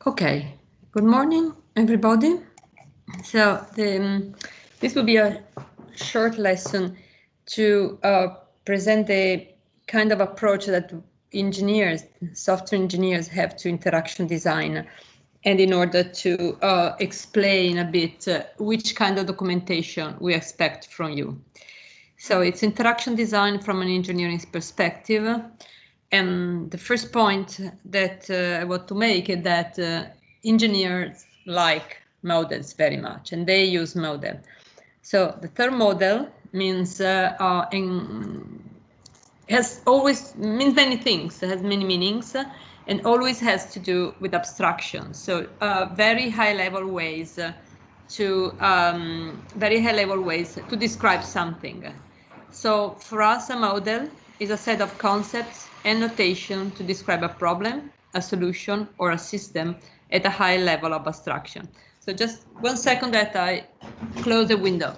Okay, good morning, everybody. So this will be a short lesson to present the kind of approach that engineers, software engineers have to interaction design, and in order to explain a bit which kind of documentation we expect from you. So it's interaction design from an engineering perspective. And the first point that I want to make is that engineers like models very much, and they use model. So the term model means has always means many things. It has many meanings, and always has to do with abstraction. So very high level ways to describe something. So for us, a model is a set of concepts and notation to describe a problem, a solution, or a system at a high level of abstraction. So just 1 second that I close the window.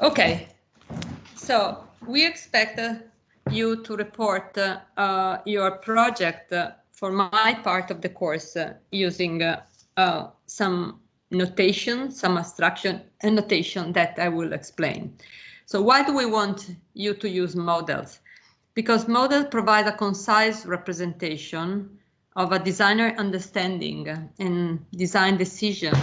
Okay, so we expect you to report your project for my part of the course using some notation, some abstraction and notation that I will explain. So why do we want you to use models? Because models provide a concise representation of a designer understanding and design decision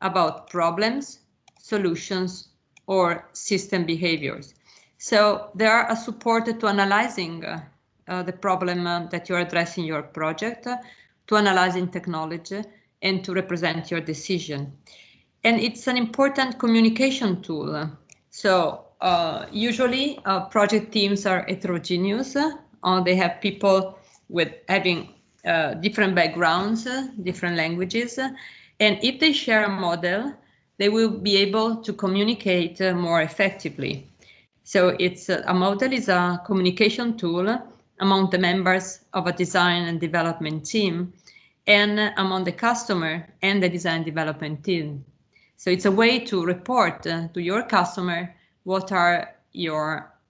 about problems, solutions, or system behaviors. So they are a support to analyzing the problem that you're addressing in your project, to analyzing technology, and to represent your decision. And it's an important communication tool. So usually project teams are heterogeneous. They have people with having different backgrounds, different languages. And if they share a model, they will be able to communicate more effectively. So it's a model is a communication tool among the members of a design and development team, and among the customer and the design development team. So it's a way to report to your customer what are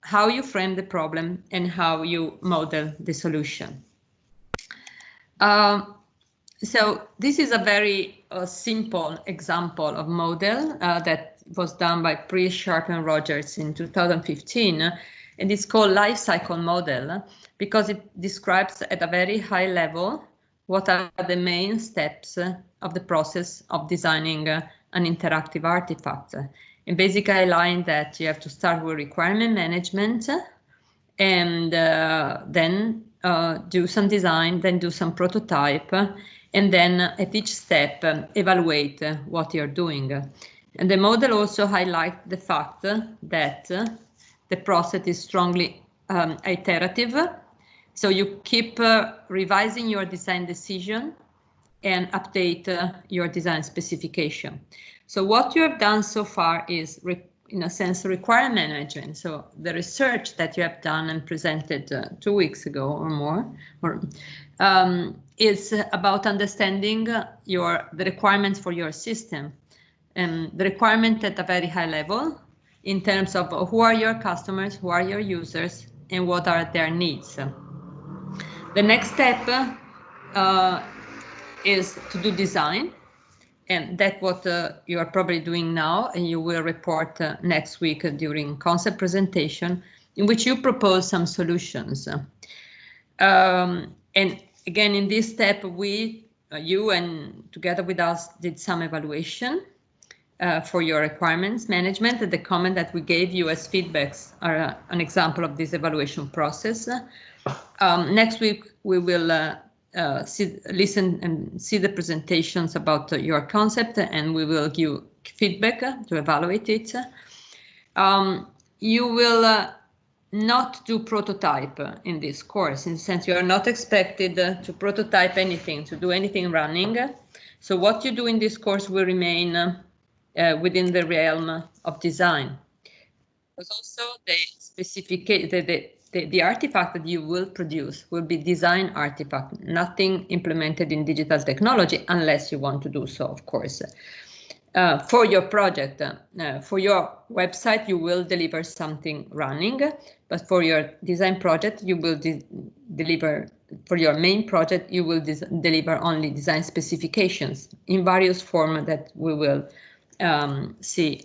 how you frame the problem and how you model the solution. So this is a very simple example of model that was done by Priest, Sharp, and Rogers in 2015, and it's called life cycle model because it describes at a very high level what are the main steps of the process of designing an interactive artifact. And basically outline that you have to start with requirement management and then do some design, then do some prototype, and then at each step evaluate what you're doing. And the model also highlights the fact that the process is strongly iterative. So you keep revising your design decision and update your design specification. So what you have done so far is, in a sense, requirement management. So the research that you have done and presented 2 weeks ago or more, is about understanding the requirements for your system, and the requirement at a very high level in terms of who are your customers, who are your users, and what are their needs. The next step is to do design, and that's what you are probably doing now, and you will report next week during concept presentation, in which you propose some solutions. And again, in this step, you and together with us did some evaluation for your requirements management. And the comment that we gave you as feedbacks are an example of this evaluation process. Next week, we will listen and see the presentations about your concept, and we will give feedback to evaluate it. You will not do prototype in this course, in the sense you are not expected to prototype anything, to do anything running. So what you do in this course will remain within the realm of design. But also the artifact that you will produce will be design artifact, nothing implemented in digital technology, unless you want to do so, of course. for your project. For your website, you will deliver something running, but for your design project, you will deliver, for your main project, you will deliver only design specifications in various formats that we will see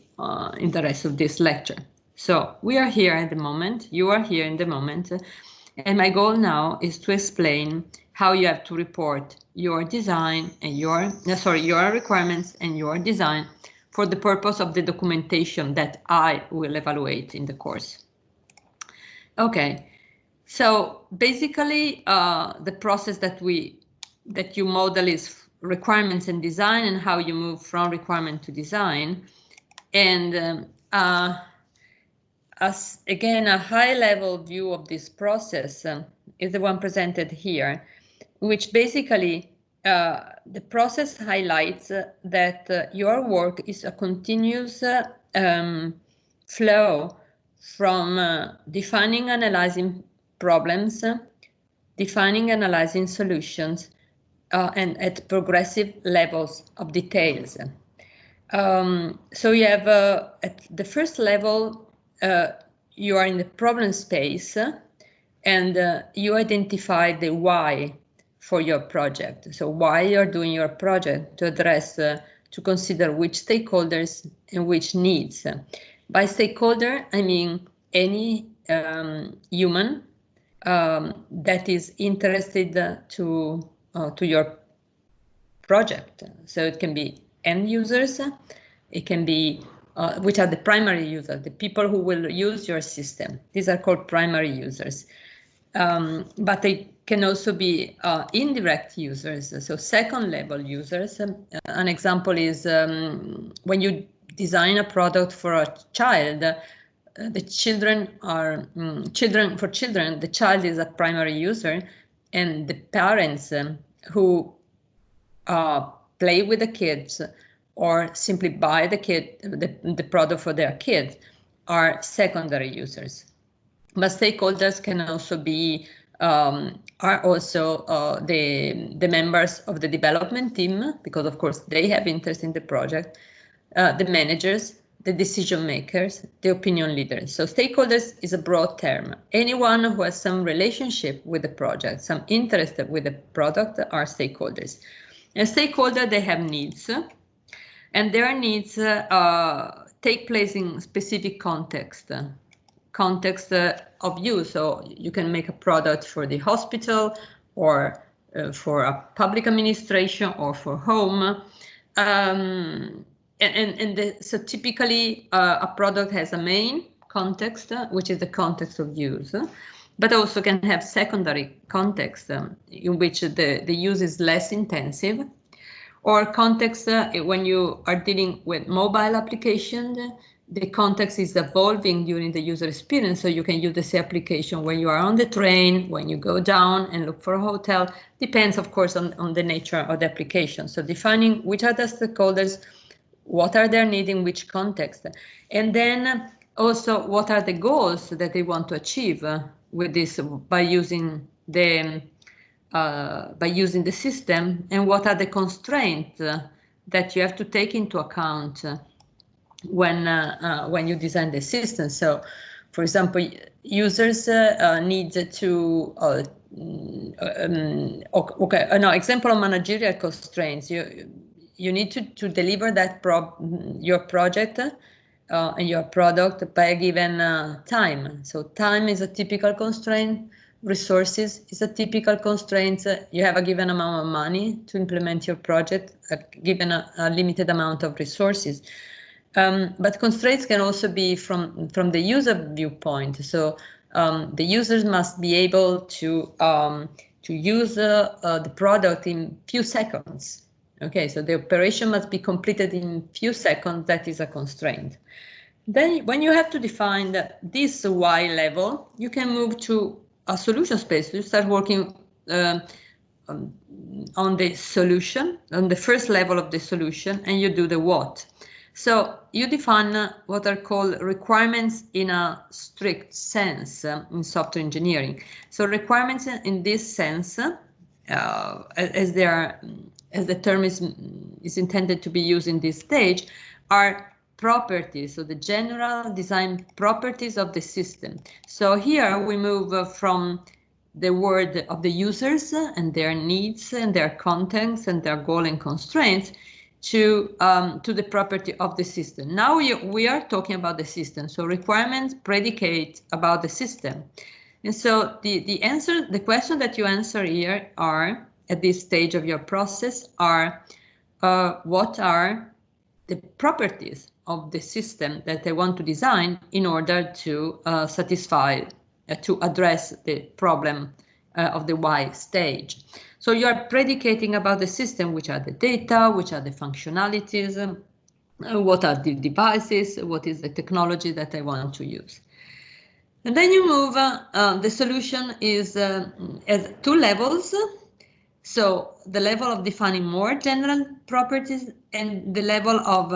in the rest of this lecture. So we are here at the moment, you are here in the moment, and my goal now is to explain how you have to report your design and your requirements and your design for the purpose of the documentation that I will evaluate in the course. Okay, so basically the process that you model is requirements and design, and how you move from requirement to design. And as again, a high-level view of this process is the one presented here, which basically the process highlights that your work is a continuous flow from defining, analyzing problems, defining, analyzing solutions, and at progressive levels of details. So you have at the first level, you are in the problem space, and you identify the why for your project. So why you're doing your project, to address, to consider which stakeholders and which needs. By stakeholder, I mean any human that is interested to your project. So it can be end users, it can be which are the primary users, the people who will use your system. These are called primary users. But they can also be indirect users, so second level users. An example is when you design a product for a child, the children are for children, the child is a primary user, and the parents who play with the kids or simply buy the product for their kids are secondary users. But stakeholders can also be are also the members of the development team, because of course they have interest in the project, the managers, the decision makers, the opinion leaders. So stakeholders is a broad term. Anyone who has some relationship with the project, some interest with the product, are stakeholders. And stakeholder, they have needs, and their needs take place in specific context of use. So you can make a product for the hospital, or for a public administration, or for home. So typically a product has a main context, which is the context of use, but also can have secondary context in which the use is less intensive, or context when you are dealing with mobile applications. The context is evolving during the user experience, so you can use the same application when you are on the train, when you go down and look for a hotel. Depends, of course, on the nature of the application. So defining which are the stakeholders, what are their needs in which context, and then also what are the goals that they want to achieve with this by using the system, and what are the constraints that you have to take into account when you design the system. So, for example, users need to example of managerial constraints. You need to deliver that your project and your product by a given time. So time is a typical constraint. Resources is a typical constraint. You have a given amount of money to implement your project, given a limited amount of resources. But constraints can also be from the user viewpoint. So the users must be able to use the product in few seconds. Okay, so the operation must be completed in few seconds. That is a constraint. Then when you have to define this Y level, you can move to a solution space. You start working on the solution, on the first level of the solution, and you do the what. So you define what are called requirements in a strict sense in software engineering. So requirements in this sense, as they are as the term is intended to be used in this stage, are properties, so the general design properties of the system. So here we move from the word of the users and their needs and their contents and their goal and constraints to the property of the system. Now we are talking about the system, so requirements predicate about the system. And so the question that you answer here are, at this stage of your process, are what are the properties of the system that I want to design in order to satisfy, to address the problem of the Y stage. So you are predicating about the system, which are the data, which are the functionalities, what are the devices, what is the technology that I want to use. And then you move, the solution is at two levels. So the level of defining more general properties and the level of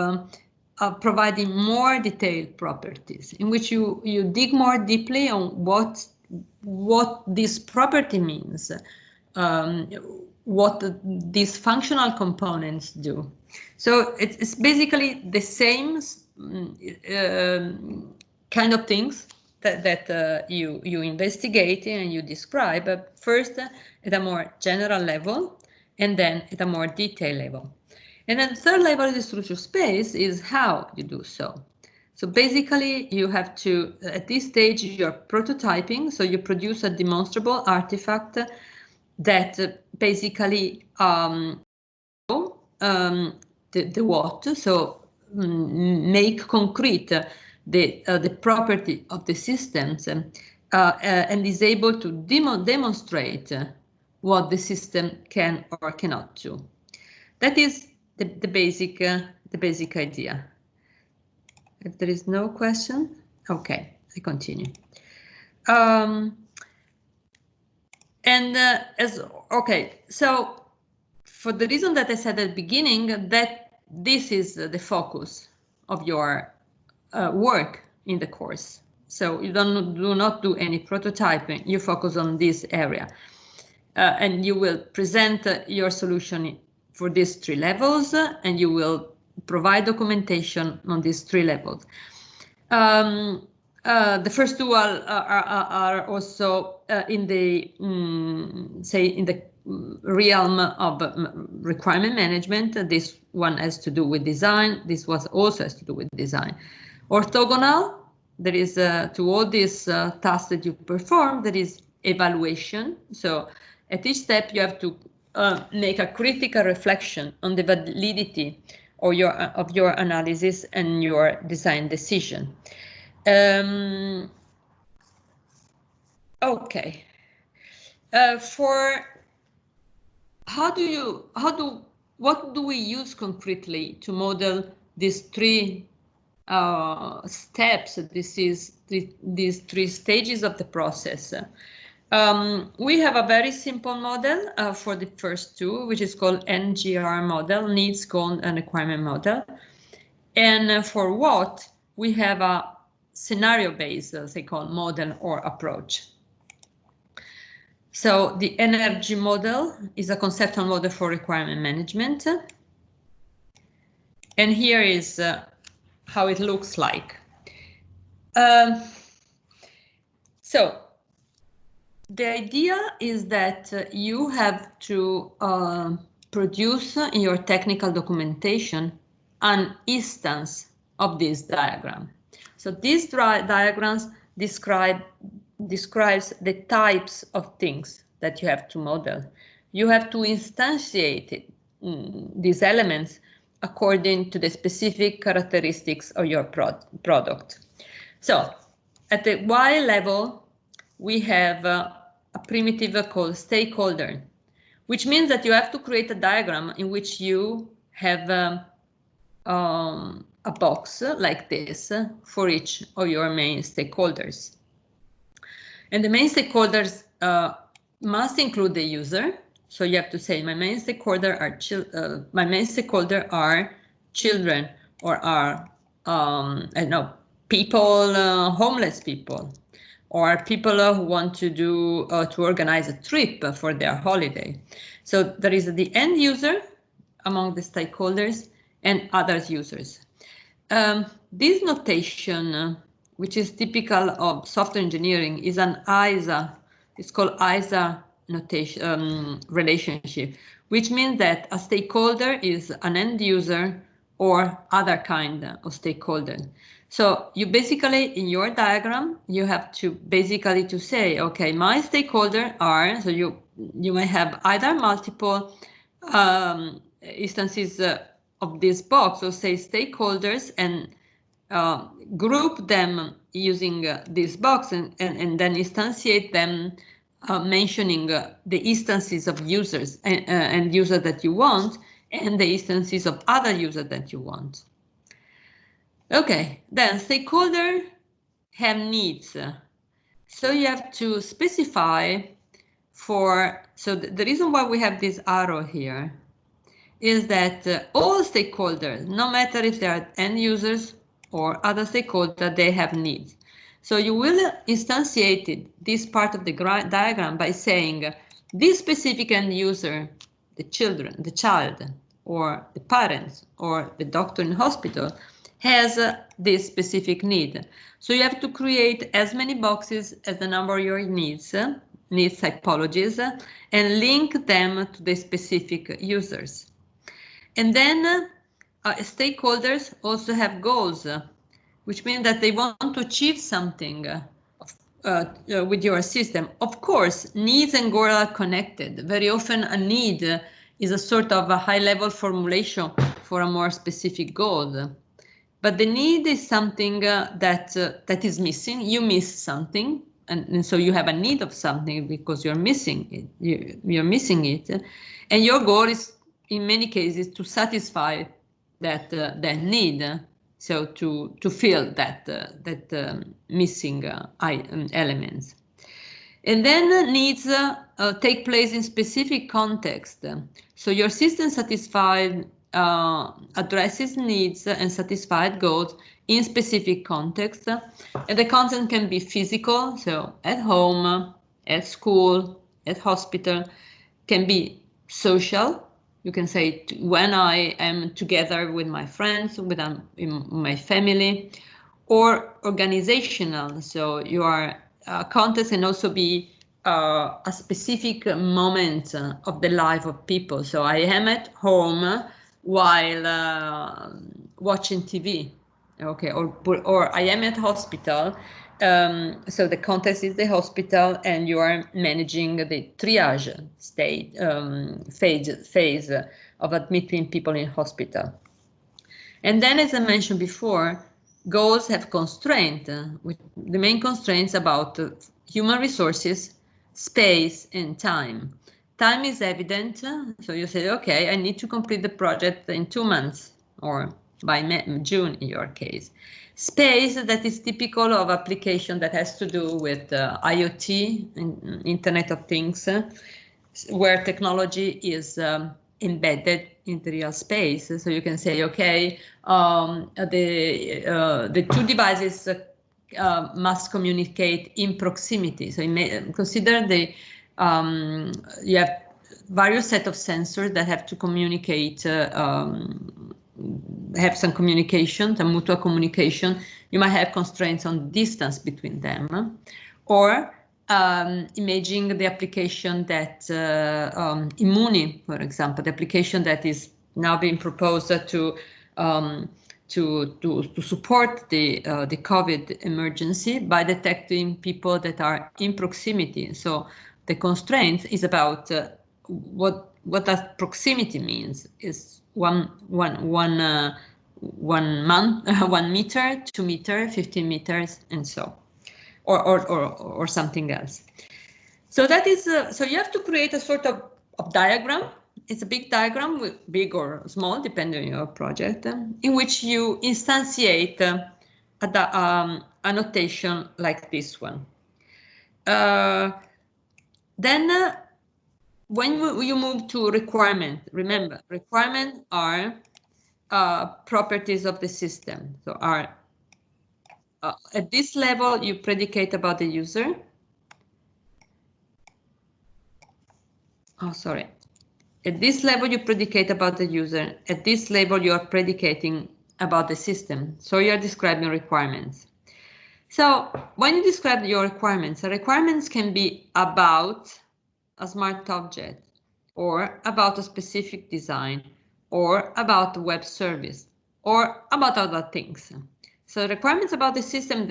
providing more detailed properties, in which you dig more deeply on what this property means, what these functional components do. So it's basically the same kind of things that you investigate and you describe, first at a more general level and then at a more detailed level. And then the third level of the structure space is how you do so. So basically you have to, at this stage, you're prototyping, so you produce a demonstrable artifact that basically the what, so make concrete the property of the systems and is able to demonstrate what the system can or cannot do. That is the basic idea. If there is no question, okay, I continue. Okay, so for the reason that I said at the beginning, that this is the focus of your work in the course. So you do not do any prototyping, you focus on this area. And you will present your solution for these three levels, and you will provide documentation on these three levels. The first two are also in the, say, in the realm of requirement management. This one has to do with design. This one also has to do with design. Orthogonal, there is to all these tasks that you perform, there is evaluation. So at each step you have to make a critical reflection on the validity of your analysis and your design decision. Okay. What do we use concretely to model these three steps? These three stages of the process. We have a very simple model for the first two, which is called NGR model, needs, goal, and requirement model. And for what, we have a scenario-based, as they call, model or approach. So the energy model is a conceptual model for requirement management. And here is how it looks like. So the idea is that you have to produce in your technical documentation an instance of this diagram. So these diagrams describes the types of things that you have to model. You have to instantiate these elements according to the specific characteristics of your product. So at the Y level, we have a primitive called stakeholder, which means that you have to create a diagram in which you have a box like this for each of your main stakeholders. And the main stakeholders must include the user. So you have to say my main stakeholder are children, or are I don't know, people, homeless people, or people who want to do to organize a trip for their holiday. So there is the end user, among the stakeholders and other users. This notation, which is typical of software engineering, is an ISA. It's called ISA notation relationship, which means that a stakeholder is an end user or other kind of stakeholder. So you basically, in your diagram, you have to basically to say, okay, my stakeholder are, so you may have either multiple instances of this box, or say stakeholders, and group them using this box, and then instantiate them mentioning the instances of users and user that you want, and the instances of other users that you want. Okay, then stakeholder have needs. So you have to specify for, so the reason why we have this arrow here is that all stakeholders, no matter if they are end users or other stakeholders, they have needs. So you will instantiate this part of the diagram by saying this specific end user, the child, or the parents, or the doctor in hospital, has this specific need. So you have to create as many boxes as the number of your needs typologies, and link them to the specific users. And then stakeholders also have goals, which means that they want to achieve something with your system. Of course, needs and goals are connected. Very often a need is a sort of a high-level formulation for a more specific goal. But the need is something that is missing. You miss something, and so you have a need of something because you're missing it. You're missing it, and your goal is, in many cases, to satisfy that need. So to fill that missing elements. And then needs take place in specific context. So your system satisfied addresses needs and satisfied goals in specific context. And the content can be physical, so at home, at school, at hospital, can be social. You can say when I am together with my friends, with my family, or organizational. So your context can also be a specific moment of the life of people. So I am at home while watching TV, okay, or I am at hospital. So the context is the hospital, and you are managing the triage state phase of admitting people in hospital. And then, as I mentioned before, goals have constraints, with the main constraints about human resources, space, and time. Time is evident, so you say, okay, I need to complete the project in 2 months, or by June in your case. Space, that is typical of application that has to do with IoT, Internet of Things, where technology is embedded in the real space. So you can say, okay, the two devices must communicate in proximity. So you may consider you have various set of sensors that have to communicate, have some communication, some mutual communication. You might have constraints on distance between them, or imaging the application that Immuni, for example, the application that is now being proposed to support the COVID emergency by detecting people that are in proximity. So the constraint is about what that proximity means. Is 1 meter, 2 meters, 15 meters, and so. Or something else. So that is so you have to create a sort of diagram. It's a big diagram, with big or small, depending on your project, in which you instantiate a notation like this one. Then when you move to requirement, remember, requirements are properties of the system. So are at this level, you predicate about the user. At this level, you predicate about the user. At this level, you are predicating about the system. So you are describing requirements. So when you describe your requirements, the requirements can be about a smart object, or about a specific design, or about a web service, or about other things. So requirements about the system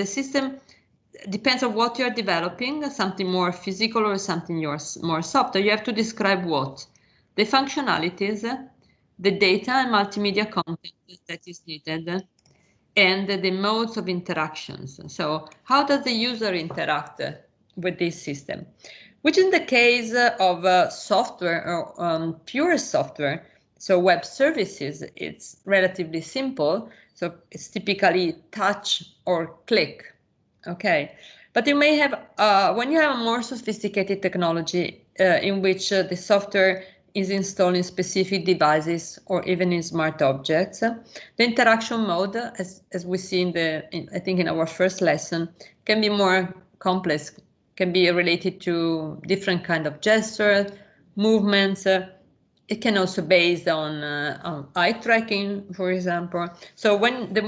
depends on what you're developing, something more physical or something more software. You have to describe what? The functionalities, the data and multimedia content that is needed, and the modes of interactions. So how does the user interact with this system? Which in the case of software or pure software, so web services, it's relatively simple. So it's typically touch or click, okay? But you may have, when you have a more sophisticated technology in which the software is installed in specific devices or even in smart objects, the interaction mode, as we see I think in our first lesson, can be more complex, can be related to different kind of gestures, movements. It can also be based on eye tracking, for example. So the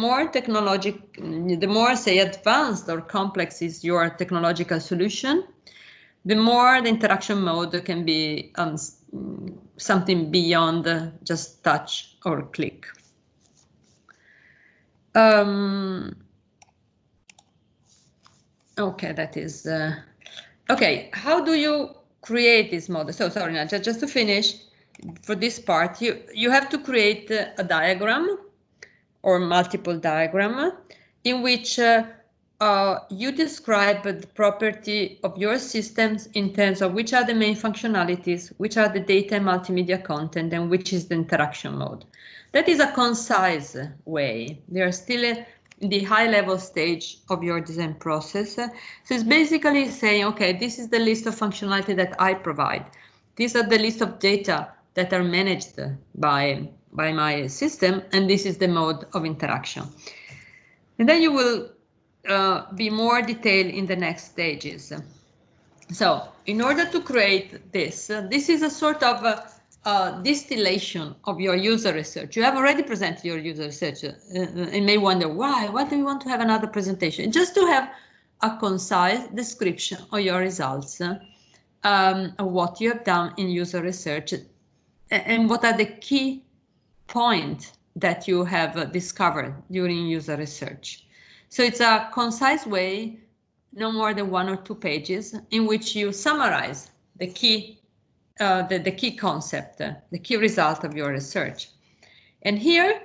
more say advanced or complex is your technological solution, the more the interaction mode can be something beyond just touch or click. Okay, that is okay. How do you create this model? So sorry, now just to finish for this part, you have to create a diagram or multiple diagram in which you describe the property of your systems in terms of which are the main functionalities, which are the data and multimedia content, and which is the interaction mode. That is a concise way. They are still in the high-level stage of your design process. So it's basically saying, okay, this is the list of functionality that I provide. These are the list of data that are managed by my system, and this is the mode of interaction. And then you will be more detailed in the next stages. So in order to create this, this is a sort of distillation of your user research. You have already presented your user research and may wonder why do you want to have another presentation? Just to have a concise description of your results, of what you have done in user research, and what are the key points that you have discovered during user research. So it's a concise way, no more than 1 or 2 pages, in which you summarize the key concept, the key result of your research. And here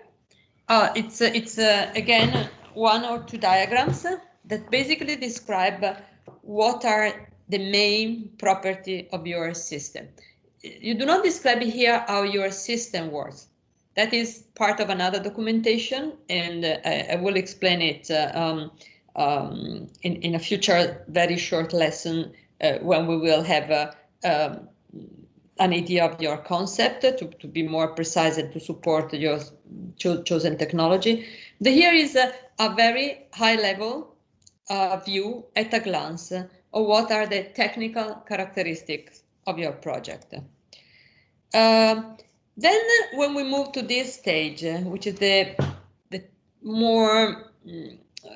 it's again 1 or 2 diagrams that basically describe what are the main property of your system. You do not describe here how your system works. That is part of another documentation, and I will explain it in a future very short lesson when we will have an idea of your concept to be more precise and to support your chosen technology. Here is a very high level view at a glance of what are the technical characteristics of your project. Then when we move to this stage, which is the more,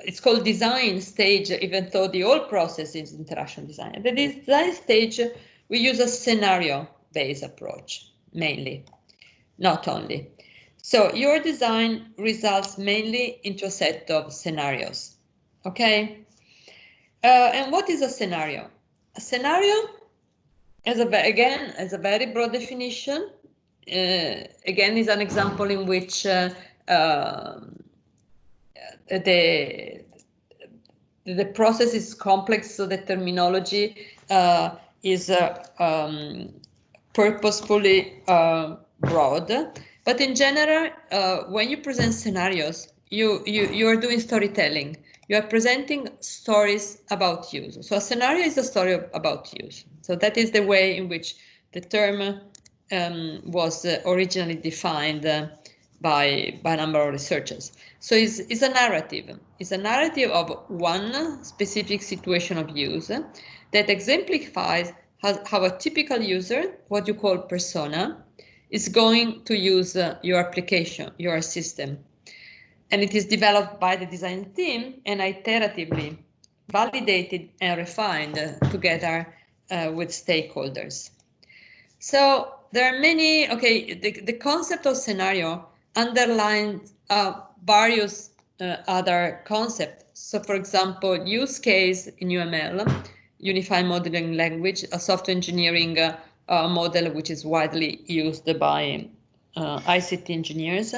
it's called design stage, even though the whole process is interaction design. At the design stage, we use a scenario-based approach, mainly, not only. So your design results mainly into a set of scenarios, okay? And what is a scenario? A scenario, again, as a very broad definition, again, is an example in which the process is complex, so the terminology is purposefully broad. But in general, when you present scenarios, you are doing storytelling. You are presenting stories about use. So a scenario is a story about use. So that is the way in which the term was originally defined by a number of researchers. So it's a narrative. It's a narrative of one specific situation of use that exemplifies how a typical user, what you call persona, is going to use your application, your system. And it is developed by the design team and iteratively validated and refined together with stakeholders. So there are many, the concept of scenario underlines various other concepts. So for example, use case in UML, Unified Modeling Language, a software engineering model which is widely used by ICT engineers.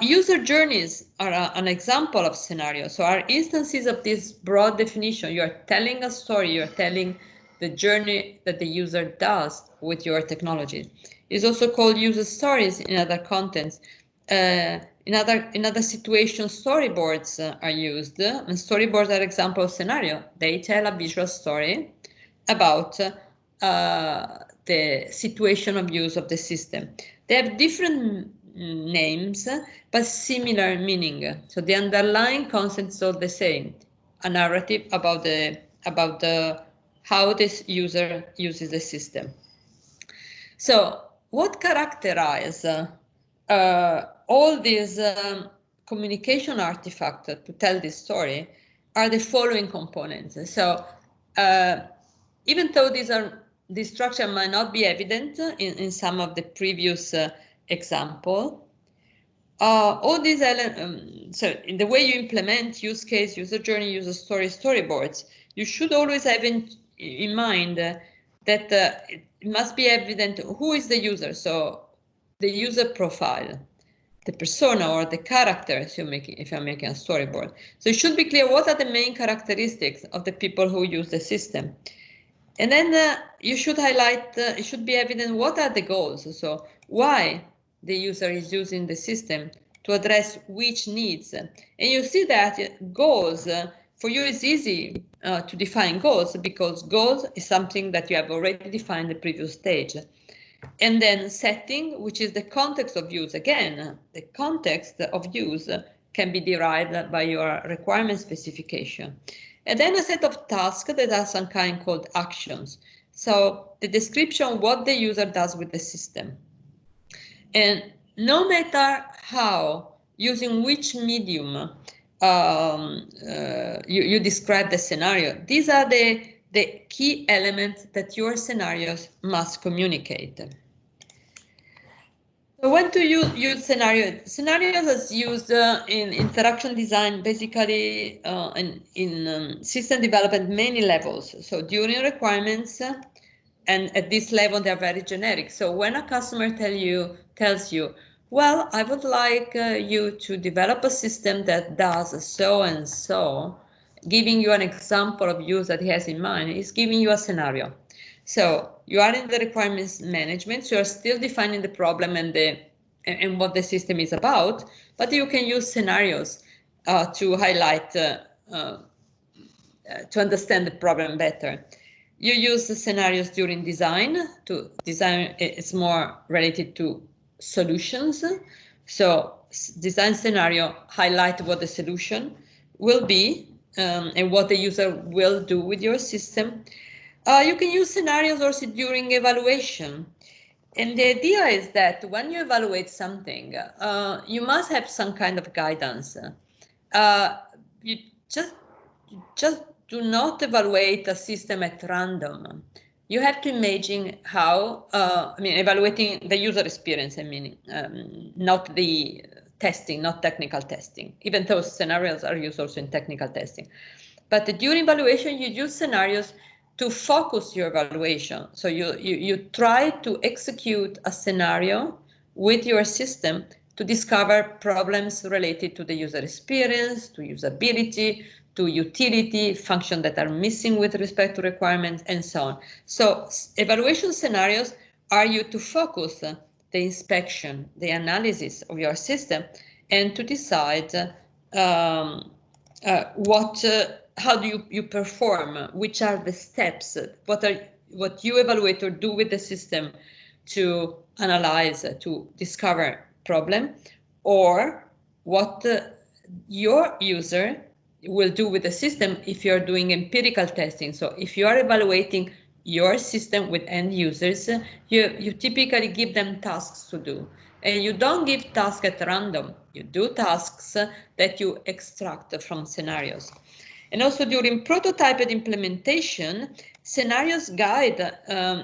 User journeys are an example of scenario. So are instances of this broad definition. You are telling a story, you're telling the journey that the user does with your technology. It's also called user stories in other contents. In other situations, storyboards are used. And storyboards are example of scenario. They tell a visual story about the situation of use of the system. They have different names, but similar meaning. So the underlying concepts are the same. A narrative about how this user uses the system. So what characterize all these communication artifacts to tell this story are the following components. So even though this structure might not be evident in some of the previous example, all these elements, so in the way you implement use case, user journey, user story, storyboards, you should always have in mind that it must be evident who is the user. So the user profile, the persona or the character, if you're making a storyboard. So it should be clear what are the main characteristics of the people who use the system. And then you should highlight, it should be evident what are the goals. So why the user is using the system to address which needs. And you see that goals, for you it's easy to define goals because goals is something that you have already defined the previous stage. And then setting, which is the context of use. Again, the context of use can be derived by your requirement specification. And then a set of tasks that are some kind called actions. So the description of what the user does with the system. And no matter how, using which medium you describe the scenario, these are the key elements that your scenarios must communicate. So when to use scenarios? Scenarios is used in interaction design, basically in system development, many levels. So during requirements, and at this level, they're very generic. So when a customer tells you, well, I would like you to develop a system that does so and so, giving you an example of use that he has in mind, is giving you a scenario. So you are in the requirements management, so you're still defining the problem and what the system is about, but you can use scenarios to highlight, to understand the problem better. You use the scenarios during design. To design, it's more related to solutions. So design scenario highlight what the solution will be and what the user will do with your system. You can use scenarios also during evaluation. And the idea is that when you evaluate something, you must have some kind of guidance. You just do not evaluate a system at random. You have to imagine how, evaluating the user experience, not the testing, not technical testing, even though scenarios are used also in technical testing. But during evaluation, you use scenarios to focus your evaluation. So you try to execute a scenario with your system to discover problems related to the user experience, to usability, to utility, functions that are missing with respect to requirements, and so on. So evaluation scenarios are you to focus the inspection, the analysis of your system, and to decide how do you perform, which are the steps, what you evaluate or do with the system to analyze, to discover problem, or what your user will do with the system if you're doing empirical testing. So if you are evaluating your system with end users, you typically give them tasks to do. And you don't give tasks at random. You do tasks that you extract from scenarios. And also during prototype and implementation, scenarios guide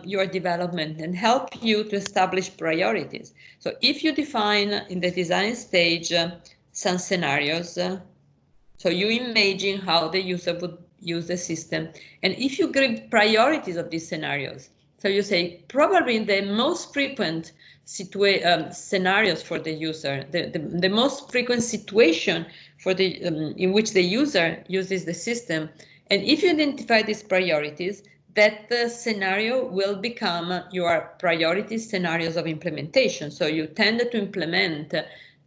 your development and help you to establish priorities. So if you define in the design stage some scenarios, so you imagine how the user would use the system. And if you give priorities of these scenarios, so you say probably the most frequent scenarios for the user, the most frequent situation for the in which the user uses the system. And if you identify these priorities, that scenario will become your priority scenarios of implementation. So you tend to implement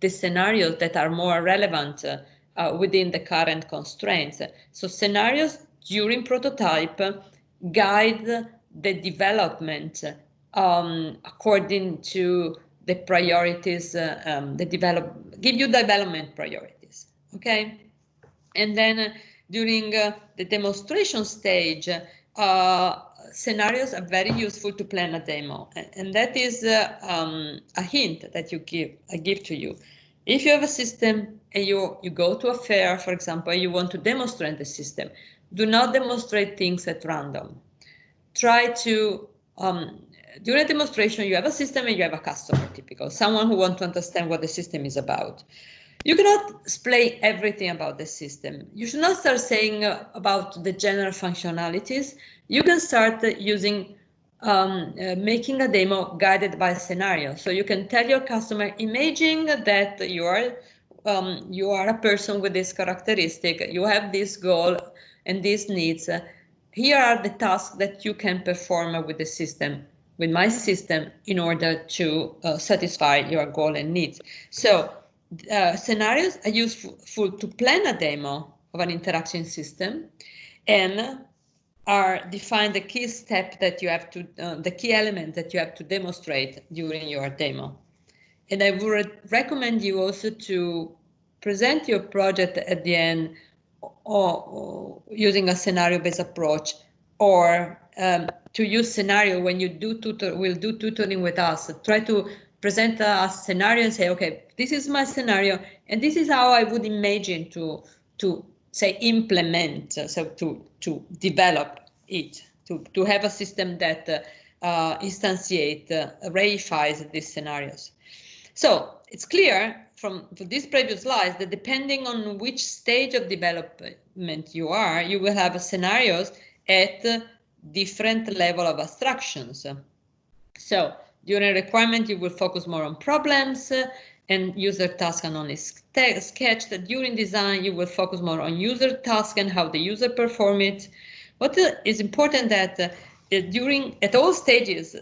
the scenarios that are more relevant within the current constraints. So scenarios during prototype guide the development according to the priorities, give you development priorities, okay? And then during the demonstration stage, scenarios are very useful to plan a demo, and that is a hint that I give to you. If you have a system and you go to a fair, for example, you want to demonstrate the system, do not demonstrate things at random. Try to, during a demonstration, you have a system and you have a customer, typical, someone who wants to understand what the system is about. You cannot explain everything about the system. You should not start saying about the general functionalities. You can start using making a demo guided by a scenario. So you can tell your customer, imagine that you are a person with this characteristic, you have this goal and these needs. Here are the tasks that you can perform with the system, with my system, in order to satisfy your goal and needs. So scenarios are useful to plan a demo of an interaction system and are define the key step that you have to, the key element that you have to demonstrate during your demo. And I would recommend you also to present your project at the end or using a scenario-based approach, or to use scenario when you do tutoring with us. Try to present a scenario and say, okay, this is my scenario, and this is how I would imagine to say implement, so to develop it, to have a system that reifies these scenarios. So it's clear from this previous slide that depending on which stage of development you are, you will have scenarios at different level of abstractions. So during requirement, you will focus more on problems and user tasks and only sketched. During design, you will focus more on user tasks and how the user perform it. What is important that at all stages,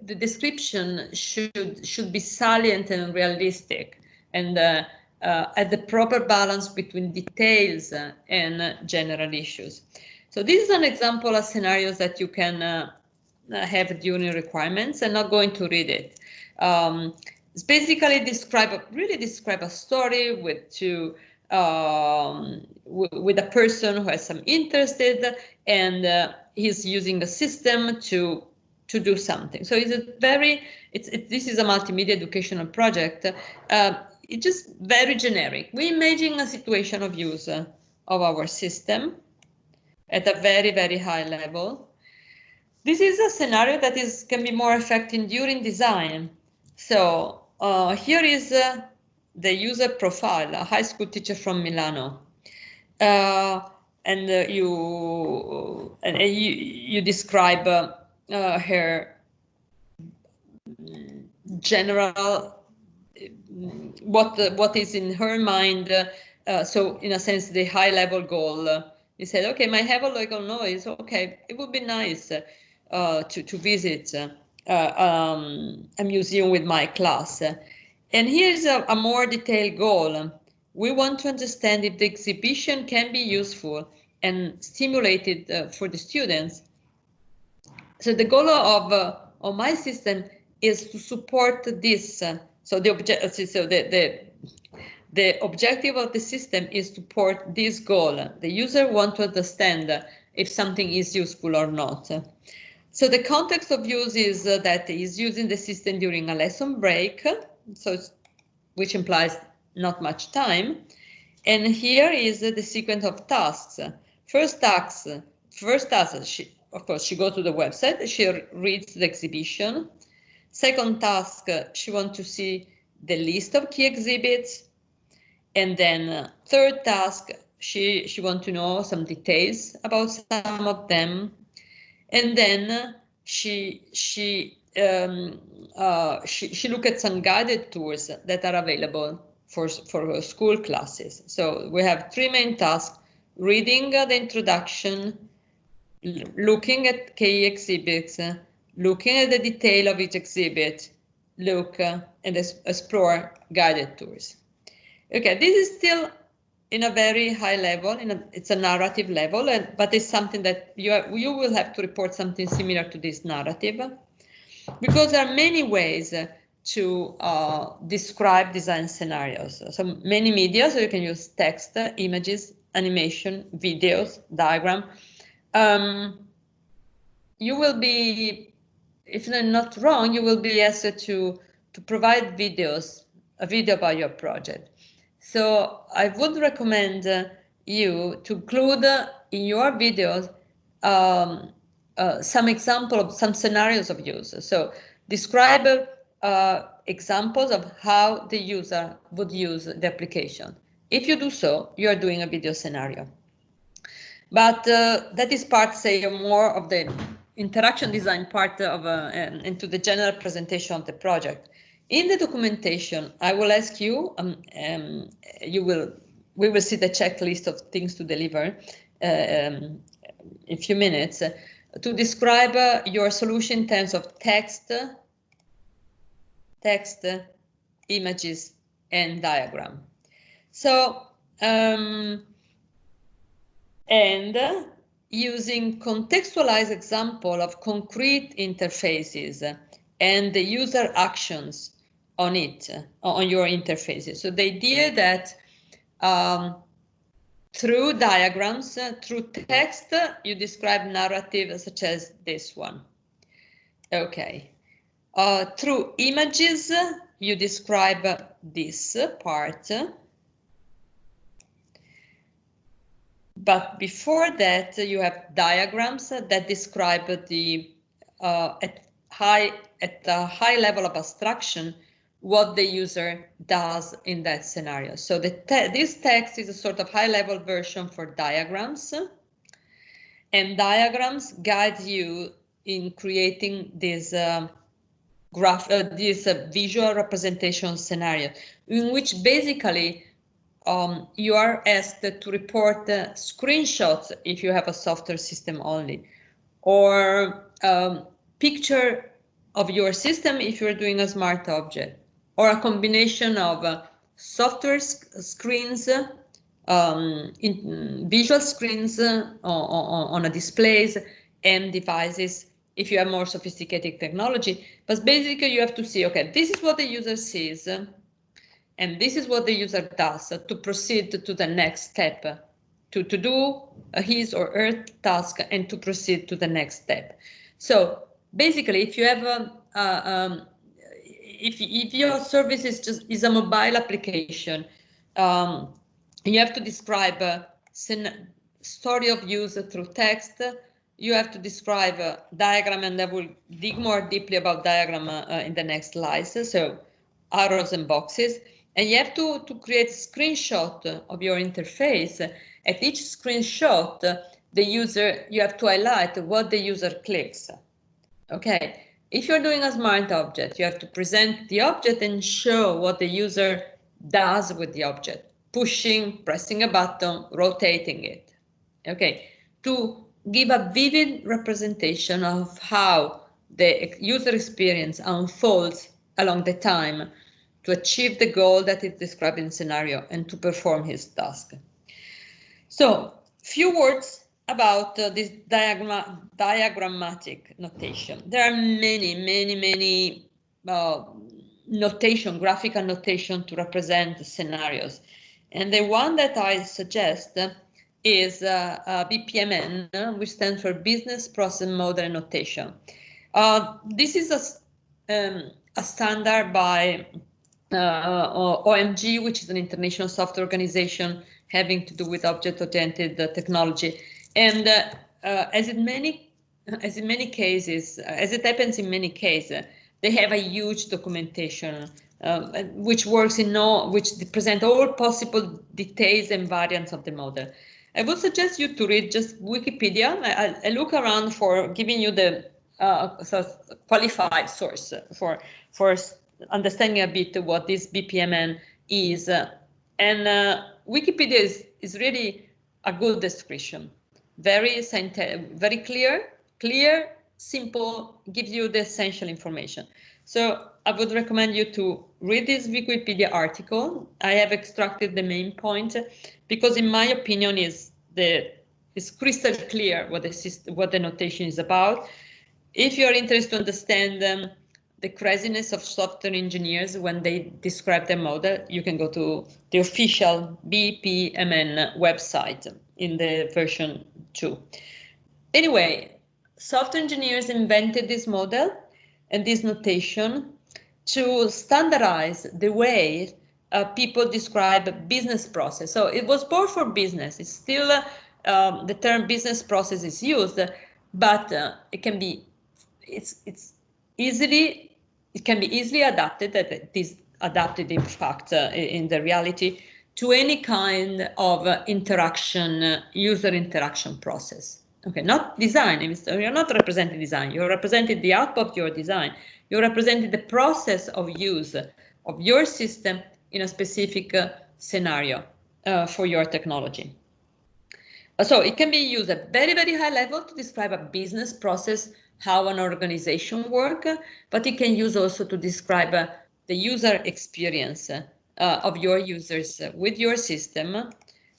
the description should be salient and realistic, and at the proper balance between details and general issues. So this is an example of scenarios that you can have during requirements. I'm not going to read it. It's basically describe a story with a person who has some interest, and he's using a system to do something. So this is a multimedia educational project. It's just very generic. We imagine a situation of use of our system at a very, very high level. This is a scenario that can be more effective during design. So here is the user profile, a high school teacher from Milano. And you describe her general, what is in her mind. So in a sense, the high level goal. You said, okay, my high level goal is, okay, it would be nice to visit a museum with my class. And here's a more detailed goal. We want to understand if the exhibition can be useful and stimulated for the students. So the goal of my system is to support this. So the objective of the system is to support this goal. The user wants to understand if something is useful or not. So the context of use is that is using the system during a lesson break, so which implies not much time. And here is the sequence of tasks. First task, of course, she goes to the website, she reads the exhibition. Second task, she wants to see the list of key exhibits. And then third task, she wants to know some details about some of them. And then she look at some guided tours that are available for school classes. So we have three main tasks: reading the introduction, looking at key exhibits, looking at the detail of each exhibit, look and explore guided tours. Okay, this is still in a very high level, it's a narrative level, but it's something that you will have to report something similar to this narrative, because there are many ways to describe design scenarios. So many media, so you can use text, images, animation, videos, diagram. You will be, if I'm not wrong, you will be asked to provide videos, a video about your project. So I would recommend you to include in your videos some example of some scenarios of use. So describe examples of how the user would use the application. If you do so, you are doing a video scenario. But that is part, say, more of the interaction design part of into the general presentation of the project. In the documentation, I will ask you, we will see the checklist of things to deliver in a few minutes, to describe your solution in terms of text, images, and diagram. So, and using contextualized example of concrete interfaces and the user actions on it, on your interfaces. So the idea that through diagrams, through text, you describe narrative such as this one. Okay. Through images, you describe this part. But before that, you have diagrams that describe the at a high level of abstraction what the user does in that scenario. So this text is a sort of high-level version for diagrams, and diagrams guide you in creating this visual representation scenario, in which basically you are asked to report screenshots if you have a software system only, or picture of your system if you're doing a smart object, or a combination of software screens, visual screens on a displays, and devices if you have more sophisticated technology. But basically you have to see, okay, this is what the user sees, and this is what the user does to proceed to the next step, to do his or her task and to proceed to the next step. So basically, if you have if your service is a mobile application, you have to describe a story of use through text. You have to describe a diagram, and I will dig more deeply about diagram in the next slides. So arrows and boxes. And you have to create a screenshot of your interface. At each screenshot, you have to highlight what the user clicks. Okay, if you're doing a smart object, you have to present the object and show what the user does with the object, pushing, pressing a button, rotating it. Okay, to give a vivid representation of how the user experience unfolds along the time to achieve the goal that is described in the scenario and to perform his task. So, few words about this diagrammatic notation. There are many graphical notation to represent the scenarios. And the one that I suggest is BPMN, which stands for Business Process Model and Notation. This is a standard by OMG, which is an international software organization having to do with object-oriented technology. And as it happens in many cases, they have a huge documentation which present all possible details and variants of the model. I would suggest you to read just Wikipedia. I look around for giving you the qualified source for understanding a bit what this BPMN is. And Wikipedia is really a good description. Very scientific, very clear, simple, gives you the essential information. So I would recommend you to read this Wikipedia article. I have extracted the main point because, in my opinion, it's crystal clear what the notation is about. If you are interested to understand the craziness of software engineers when they describe their model, you can go to the official BPMN website in the version 2. Anyway, software engineers invented this model and this notation to standardize the way people describe business process. So it was born for business. It's still the term business process is used, but it can be easily adapted. That it is adapted, in fact, in the reality, to any kind of interaction, user interaction process. Okay, not design. You're not representing design. You're representing the output of your design. You're representing the process of use of your system in a specific scenario for your technology. So it can be used at very, very high level to describe a business process, how an organization works, but it can use also to describe the user experience of your users with your system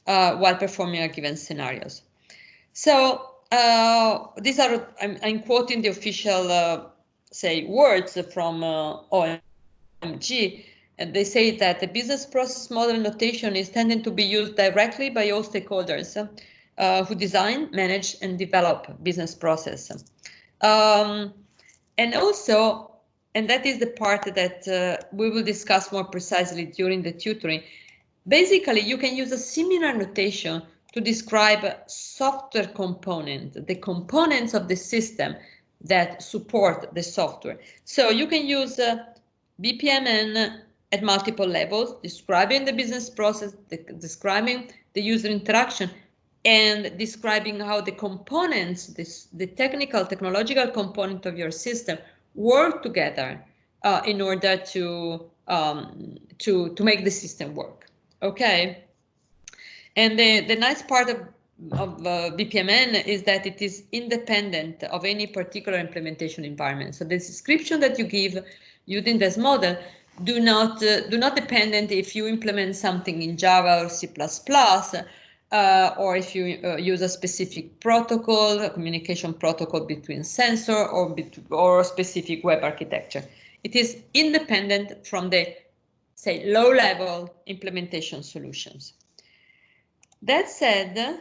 while performing a given scenarios. So these are, I'm quoting the official, say, words from OMG, and they say that the business process model notation is tending to be used directly by all stakeholders who design, manage, and develop business process. And also, and that is the part that we will discuss more precisely during the tutoring, basically you can use a similar notation to describe software components, the components of the system that support the software. So you can use BPMN at multiple levels, describing the business process, describing the user interaction, and describing how the components, the technological component of your system work together in order to make the system work. Okay. And the nice part of BPMN is that it is independent of any particular implementation environment. So the description that you give using this model do not depend if you implement something in Java or C++, or if you use a specific protocol, a communication protocol between sensor or specific web architecture. It is independent from the, say, low-level implementation solutions. That said, okay,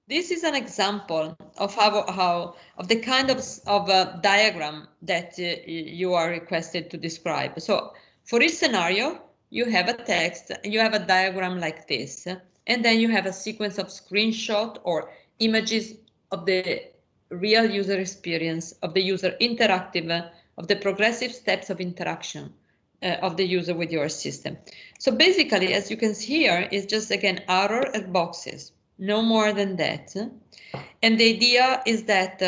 this is an example of of the kind of diagram that you are requested to describe. So for each scenario, you have a text, you have a diagram like this, and then you have a sequence of screenshot or images of the real user experience, of the user interactive, of the progressive steps of interaction of the user with your system. So basically, as you can see here, it's just, again, arrow and boxes, no more than that. And the idea is that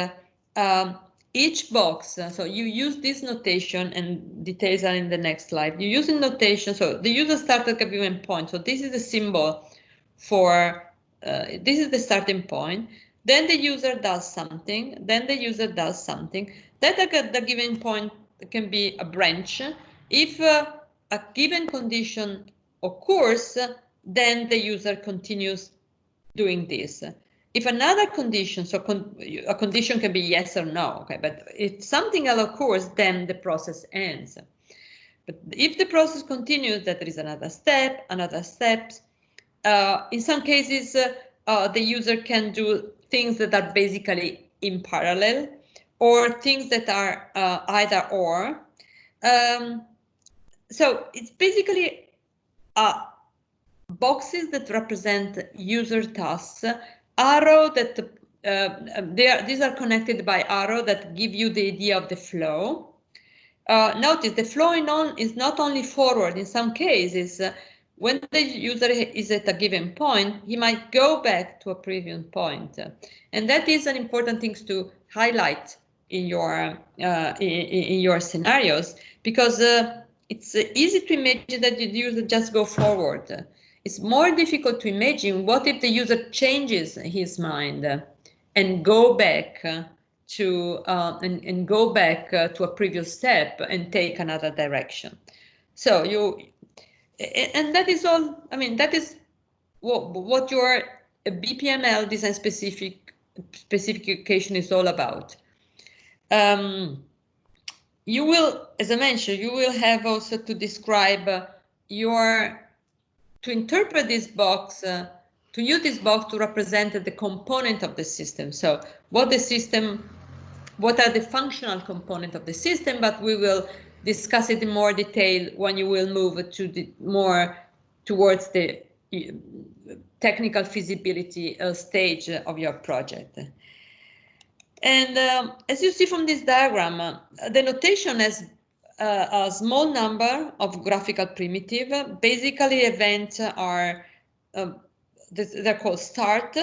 each box, so you use this notation, and details are in the next slide. You use a notation, so the user starts at a given point. So this is the symbol for, this is the starting point. Then the user does something, then the user does something. That at the given point can be a branch. If a given condition occurs, then the user continues doing this. If another condition, so a condition can be yes or no, okay, but if something else occurs, then the process ends. But if the process continues, that there is another step, in some cases, the user can do things that are basically in parallel, or things that are either or. So it's basically boxes that represent user tasks, arrow that these are connected by arrow that give you the idea of the flow. Notice the flow is not only forward. In some cases, when the user is at a given point, he might go back to a previous point, and that is an important thing to highlight in your scenarios, because it's easy to imagine that the user just go forward. It's more difficult to imagine what if the user changes his mind and go back to to a previous step and take another direction. So and that is all. I mean, that is what your BPML design specification is all about. You will, as I mentioned, you will have also to describe to interpret this box, to use this box to represent the component of the system. So what are the functional components of the system, but we will discuss it in more detail when you will move to more towards the technical feasibility stage of your project. And as you see from this diagram, the notation has a small number of graphical primitive. Basically, events are they're called start,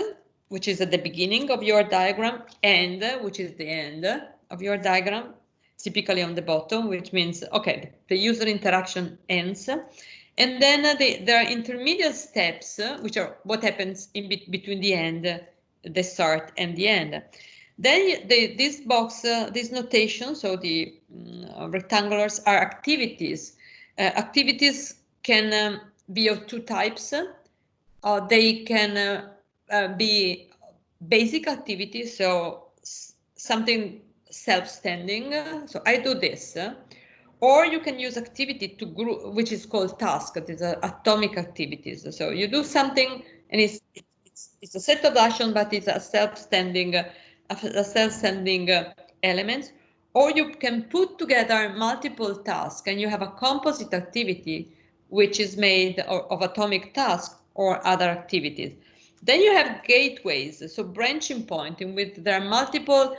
which is at the beginning of your diagram, end, which is the end of your diagram, typically on the bottom, which means, okay, the user interaction ends. And then there are intermediate steps, which are what happens in between the end, the start, and the end. Then this box, this notation, so the rectangulars are activities. Activities can be of two types. They can be basic activities, so something self-standing. So I do this. Or you can use activity to group, which is called task. These are atomic activities. So you do something, and it's a set of action, but it's a self-standing elements. Or you can put together multiple tasks, and you have a composite activity, which is made of atomic tasks or other activities. Then you have gateways, so branching point, in which there are multiple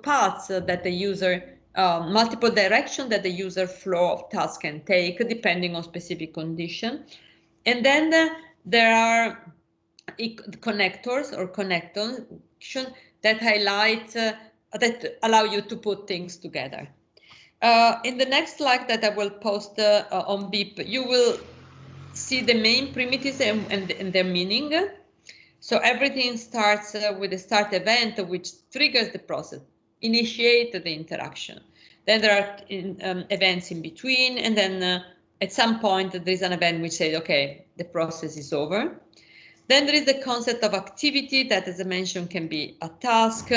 paths that the user. Multiple directions that the user flow of task can take depending on specific condition. And then there are connectors or connection that highlight, that allow you to put things together. In the next slide that I will post on BIP, you will see the main primitives and their meaning. So everything starts with the start event, which triggers the process. Initiate the interaction. Then there are events in between, and then at some point there is an event which says, okay, the process is over. Then there is the concept of activity that, as I mentioned, can be a task,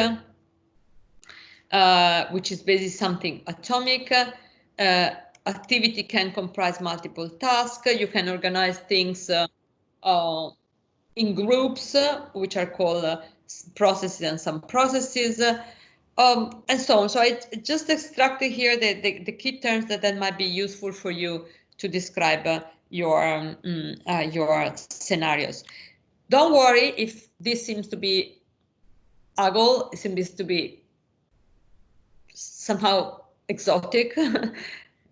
which is basically something atomic. Activity can comprise multiple tasks. You can organize things in groups, which are called processes and some processes. And so on. So I just extracted here the key terms that might be useful for you to describe your scenarios. Don't worry if this seems to be ugly, it seems to be somehow exotic.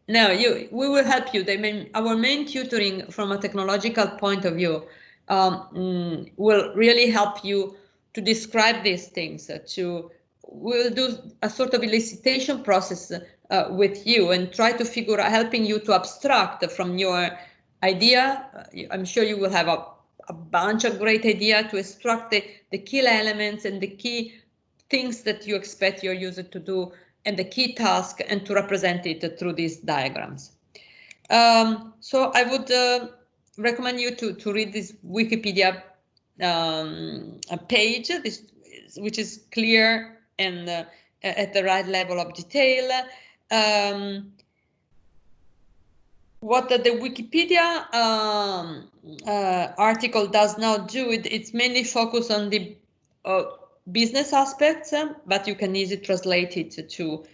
No, we will help you. Our main tutoring from a technological point of view will really help you to describe these things, we'll do a sort of elicitation process with you and try to figure out, helping you to abstract from your idea. I'm sure you will have a bunch of great ideas to extract the key elements and the key things that you expect your user to do and the key task, and to represent it through these diagrams. So I would recommend you to read this Wikipedia page, which is clear and at the right level of detail. What the Wikipedia article does not do it. It's mainly focused on the business aspects, but you can easily translate it to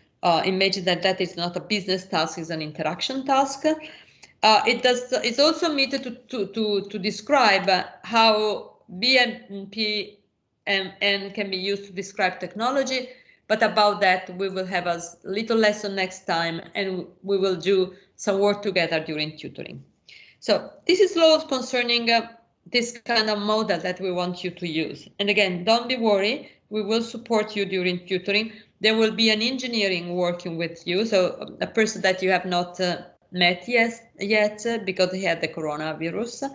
imagine that that is not a business task, it's an interaction task. It's also meant to describe how BMP and can be used to describe technology, but about that we will have a little lesson next time, and we will do some work together during tutoring. So this is all concerning this kind of model that we want you to use. And again, don't be worried, we will support you during tutoring. There will be an engineering working with you, so a person that you have not met yet because he had the coronavirus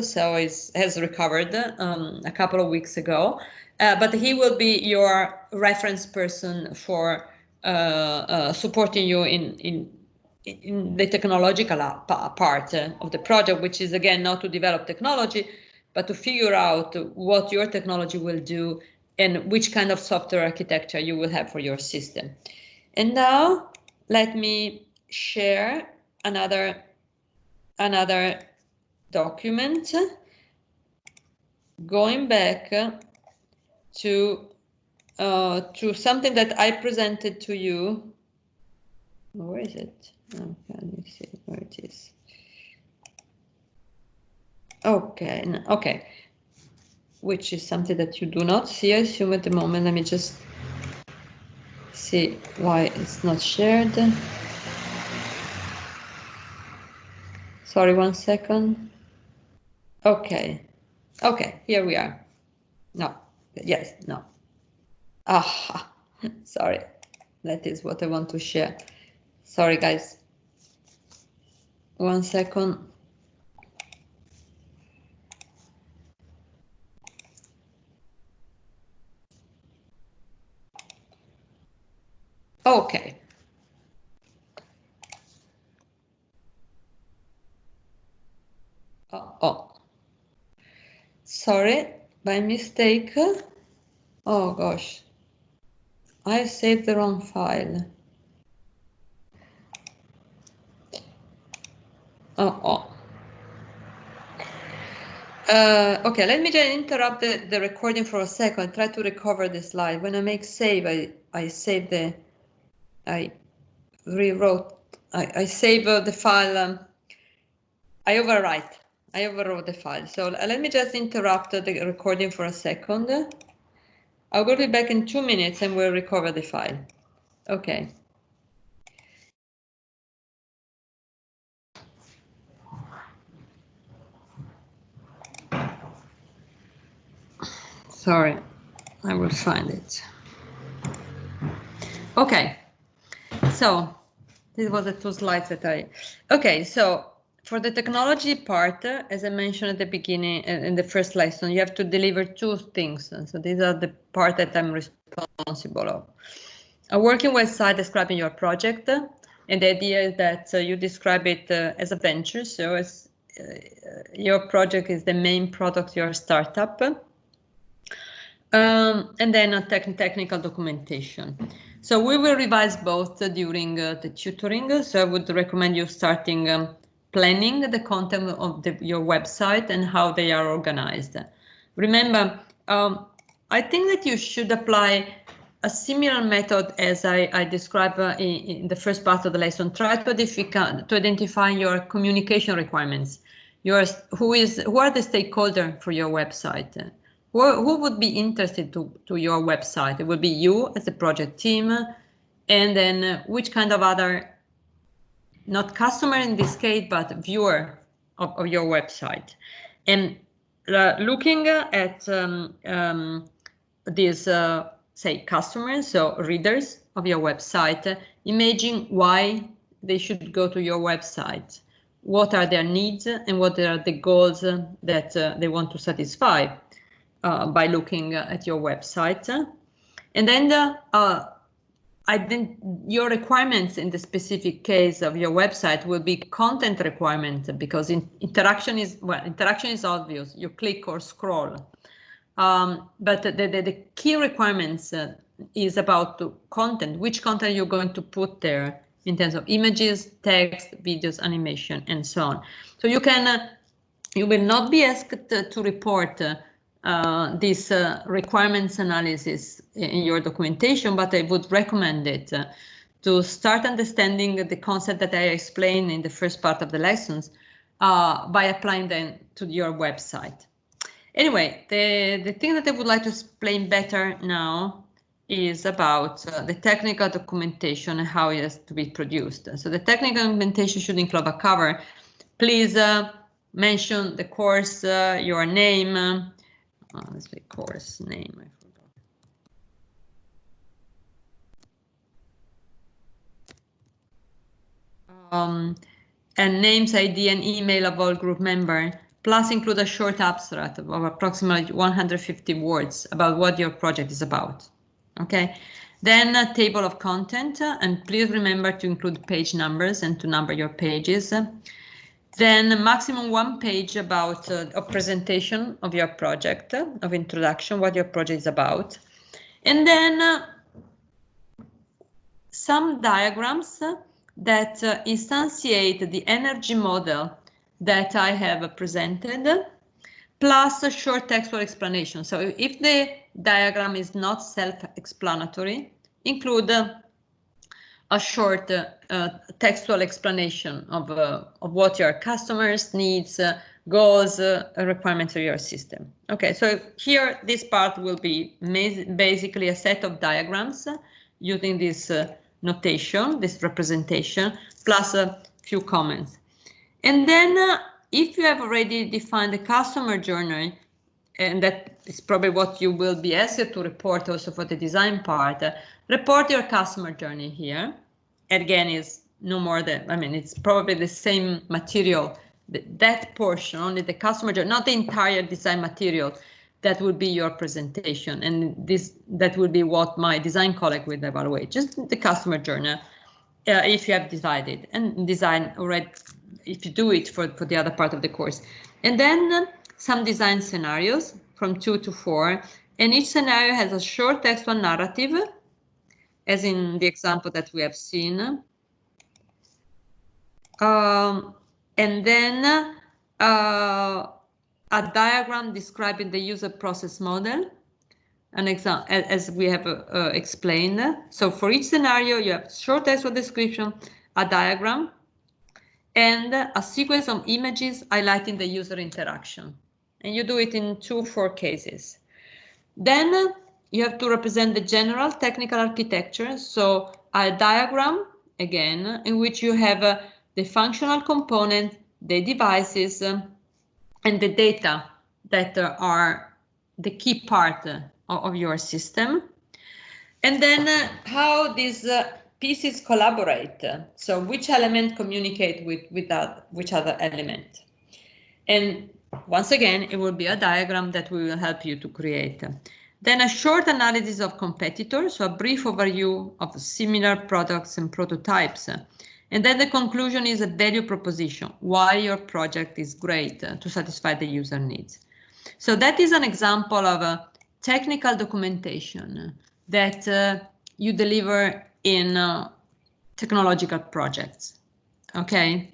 so has recovered a couple of weeks ago. But he will be your reference person for supporting you in the technological part of the project, which is again not to develop technology, but to figure out what your technology will do and which kind of software architecture you will have for your system. And now let me share another document, going back to something that I presented to you. Where is it? Oh, let me see where it is. Okay, okay. Which is something that you do not see, I assume, at the moment. Let me just see why it's not shared. Sorry, 1 second. Okay, okay, here we are. No, yes, no. Ah, sorry, that is what I want to share. Sorry, guys. 1 second. Okay. Oh, sorry, by mistake. Oh gosh, I saved the wrong file. Okay, let me just interrupt the recording for a second. Try to recover the slide. When I make save, I save the, I rewrote, I save the file. I overwrote the file. So let me just interrupt the recording for a second. I will be back in 2 minutes and we'll recover the file. Okay. Sorry, I will find it. Okay, so this was the 2 slides that okay, so for the technology part, as I mentioned at the beginning, in the first lesson, you have to deliver 2 things. So these are the part that I'm responsible of. A working website describing your project, and the idea is that you describe it as a venture, so as your project is the main product of your startup. And then a technical documentation. So we will revise both during the tutoring. So I would recommend you starting planning the content of your website and how they are organized. Remember, I think that you should apply a similar method as I described in the first part of the lesson. Try to identify your communication requirements. Who are the stakeholders for your website? Who would be interested to your website? It would be you as a project team, and then which kind of other, not customer in this case, but viewer of your website. And looking at these, say, customers, so readers of your website, imagine why they should go to your website. What are their needs and what are the goals that they want to satisfy by looking at your website. And then your requirements in the specific case of your website will be content requirement, because interaction is obvious. You click or scroll. But the key requirements is about the content. Which content you're going to put there in terms of images, text, videos, animation, and so on. So you can you will not be asked to report this requirements analysis in your documentation, but I would recommend it to start understanding the concept that I explained in the first part of the lessons by applying them to your website. Anyway, the thing that I would like to explain better now is about the technical documentation and how it has to be produced. So the technical documentation should include a cover. Please mention the course, your name. Let's say course name. I forgot. And names, ID, and email of all group member. Plus include a short abstract of approximately 150 words about what your project is about. Okay. Then a table of content, and please remember to include page numbers and to number your pages. Then a maximum 1 page about a presentation of your project, of introduction, what your project is about. And then some diagrams that instantiate the energy model that I have presented, plus a short textual explanation. So if the diagram is not self-explanatory, include a short textual explanation of what your customers' needs, goals, requirements of your system. Okay, so here this part will be basically a set of diagrams using this notation, this representation, plus a few comments. And then if you have already defined the customer journey, and that is probably what you will be asked to report also for the design part, report your customer journey here. Again, is no more than, I mean, it's probably the same material, that portion, only the customer journey, not the entire design material. That would be your presentation, and that would be what my design colleague will evaluate, just the customer journey, if you have decided, and design already, if you do it for the other part of the course. And then some design scenarios from 2 to 4, and each scenario has a short textual narrative, as in the example that we have seen. And then a diagram describing the user process model, an example as we have explained. So for each scenario, you have short textual description, a diagram, and a sequence of images highlighting the user interaction. And you do it in 2 or 4 cases. Then you have to represent the general technical architecture. So a diagram, again, in which you have the functional component, the devices, and the data that are the key part of your system. And then how these pieces collaborate. So which element communicate with which other element. And once again, it will be a diagram that we will help you to create. Then a short analysis of competitors, so a brief overview of similar products and prototypes. And then the conclusion is a value proposition, why your project is great to satisfy the user needs. So that is an example of a technical documentation that you deliver in technological projects. Okay,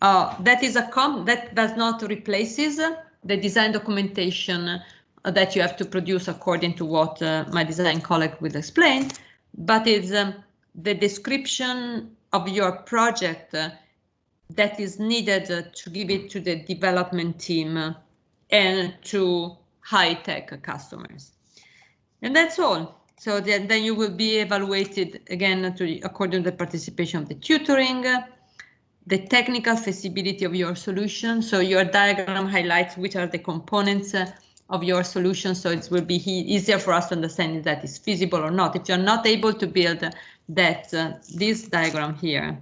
that does not replaces the design documentation that you have to produce according to what my design colleague will explain, but it's the description of your project that is needed to give it to the development team and to high-tech customers. And that's all. So then you will be evaluated again according to the participation of the tutoring, the technical feasibility of your solution. So your diagram highlights which are the components of your solution, so it will be easier for us to understand if that is feasible or not. If you're not able to build that, this diagram here,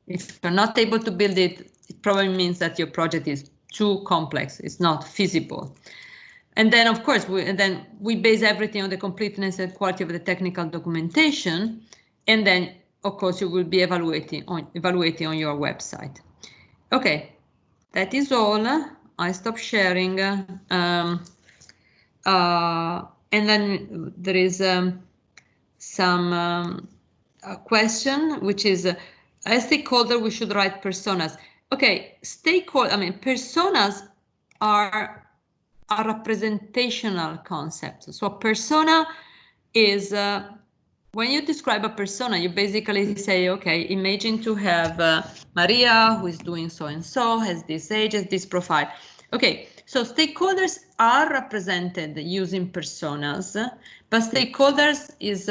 if you're not able to build it, it probably means that your project is too complex, it's not feasible. And then, of course, we base everything on the completeness and quality of the technical documentation, and then, of course, you will be evaluating on your website. Okay, that is all. I stop sharing, and then there is some question, which is, as stakeholder, we should write personas. Okay, stakeholder, I mean, personas are a representational concept. So a persona is, when you describe a persona, you basically say, okay, imagine to have Maria, who is doing so and so, has this age, has this profile. Okay, so stakeholders are represented using personas, but stakeholders is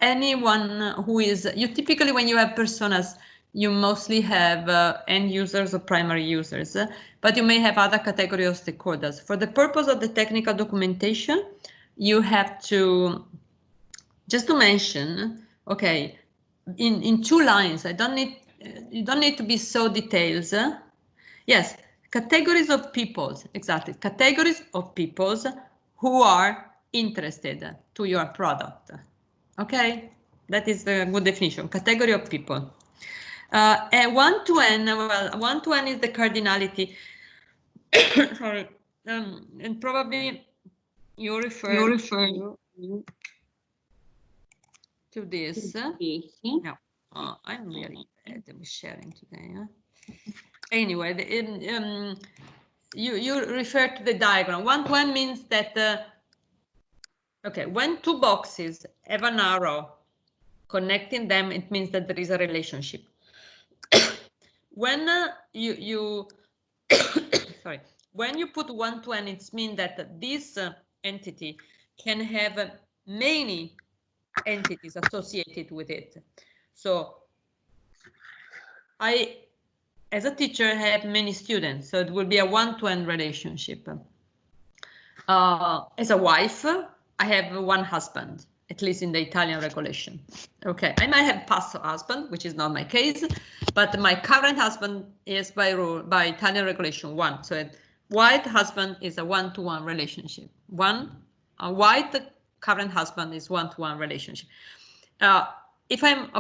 anyone who is, you typically, when you have personas, you mostly have end users or primary users, but you may have other category of stakeholders. For the purpose of the technical documentation, you have to, just to mention, okay, in 2 lines, I don't need, you don't need to be so detailed. Yes, categories of peoples, exactly, categories of peoples who are interested to your product. Okay, that is the good definition, category of people. And 1 to n, well, 1 to n is the cardinality. Sorry, and probably you refer to this. No, I'm really bad with sharing today. Anyway, you refer to the diagram. 1 to n means that, okay, when 2 boxes have an arrow connecting them, it means that there is a relationship. When sorry, when you put 1 to n, it means that this entity can have many entities associated with it. So I, as a teacher, have many students, so it will be a 1 to n relationship. As a wife, I have 1 husband, at least in the Italian regulation. Okay, I might have past husband, which is not my case, but my current husband is by rule, by Italian regulation 1. So white husband is a 1-to-1 relationship. A white current husband is 1-to-1 relationship. If I'm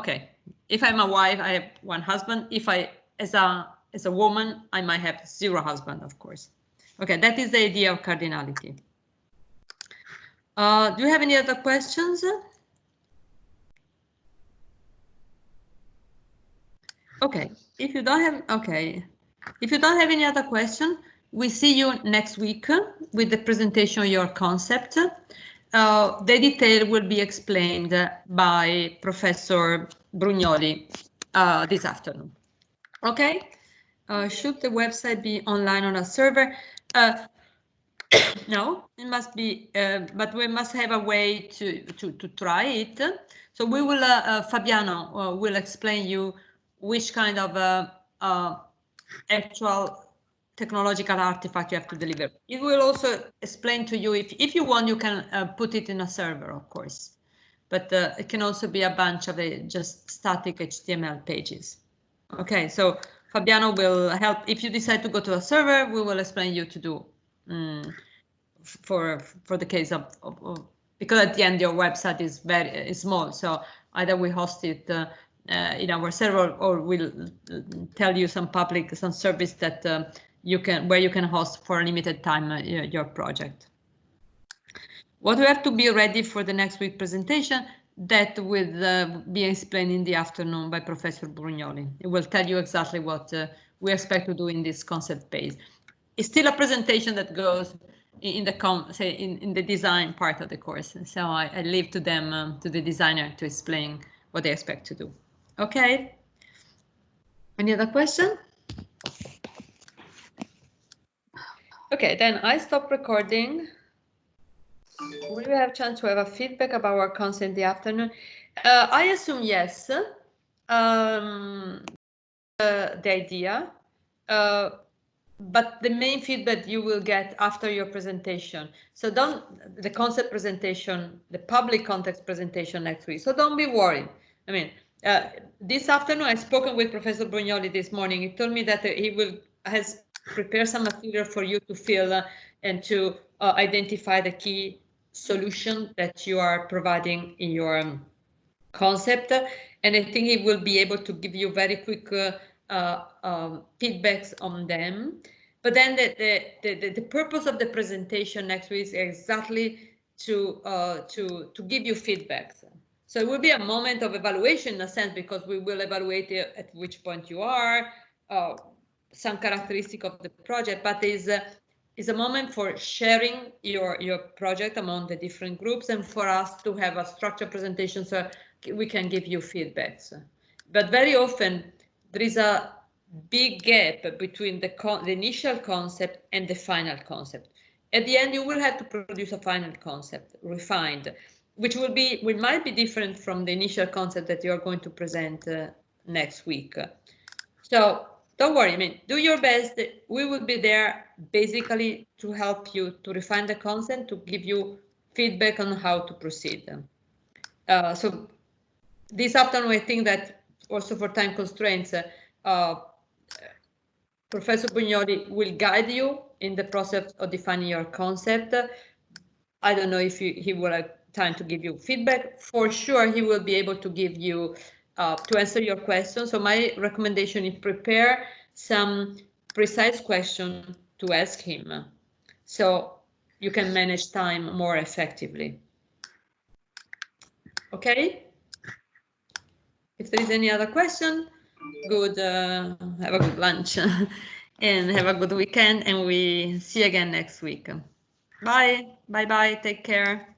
a wife, I have 1 husband. If I, as a woman, I might have 0 husband, of course. Okay, that is the idea of cardinality. Do you have any other questions? Okay, if you don't have any other question, we see you next week with the presentation of your concept. The detail will be explained by Professor Brugnoli this afternoon. Okay, should the website be online on a server? No, it must be, but we must have a way to try it. So we will, Fabiano will explain you which kind of actual technological artifact you have to deliver. It will also explain to you, if you want, you can put it in a server, of course, but it can also be a bunch of just static HTML pages. Okay, so Fabiano will help. If you decide to go to a server, we will explain you to do for the case of because at the end your website is very small, so either we host it in our server, or we'll tell you some service that where you can host for a limited time your project. What we have to be ready for the next week presentation, that will be explained in the afternoon by Professor Brugnoli. It will tell you exactly what we expect to do in this concept phase. It's still a presentation that goes in the design part of the course. So I leave to them, to the designer, to explain what they expect to do. Okay. Any other question? Okay, then I stop recording. Will we have a chance to have a feedback about our concept in the afternoon? I assume yes. The idea. But the main feedback you will get after your presentation. So the concept presentation, the public context presentation next week. So don't be worried. I mean, this afternoon I've spoken with Professor Brugnoli this morning. He told me that he has prepared some material for you to fill and to identify the key solution that you are providing in your concept. And I think he will be able to give you very quick feedbacks on them. But then the purpose of the presentation next week is exactly to give you feedbacks. So it will be a moment of evaluation in a sense, because we will evaluate at which point you are, some characteristic of the project, but is a moment for sharing your project among the different groups and for us to have a structured presentation so we can give you feedbacks. But very often there is a big gap between the initial concept and the final concept. At the end, you will have to produce a final concept, refined, which might be different from the initial concept that you are going to present next week. So don't worry, I mean, do your best. We will be there basically to help you to refine the concept, to give you feedback on how to proceed. So this afternoon, I think that also for time constraints, Professor Bugnoli will guide you in the process of defining your concept. I don't know if he will have time to give you feedback. For sure, he will be able to give you, to answer your questions. So my recommendation is prepare some precise question to ask him, so you can manage time more effectively. Okay? If there is any other question, good, have a good lunch and have a good weekend, and we see you again next week. Bye. Bye-bye. Take care.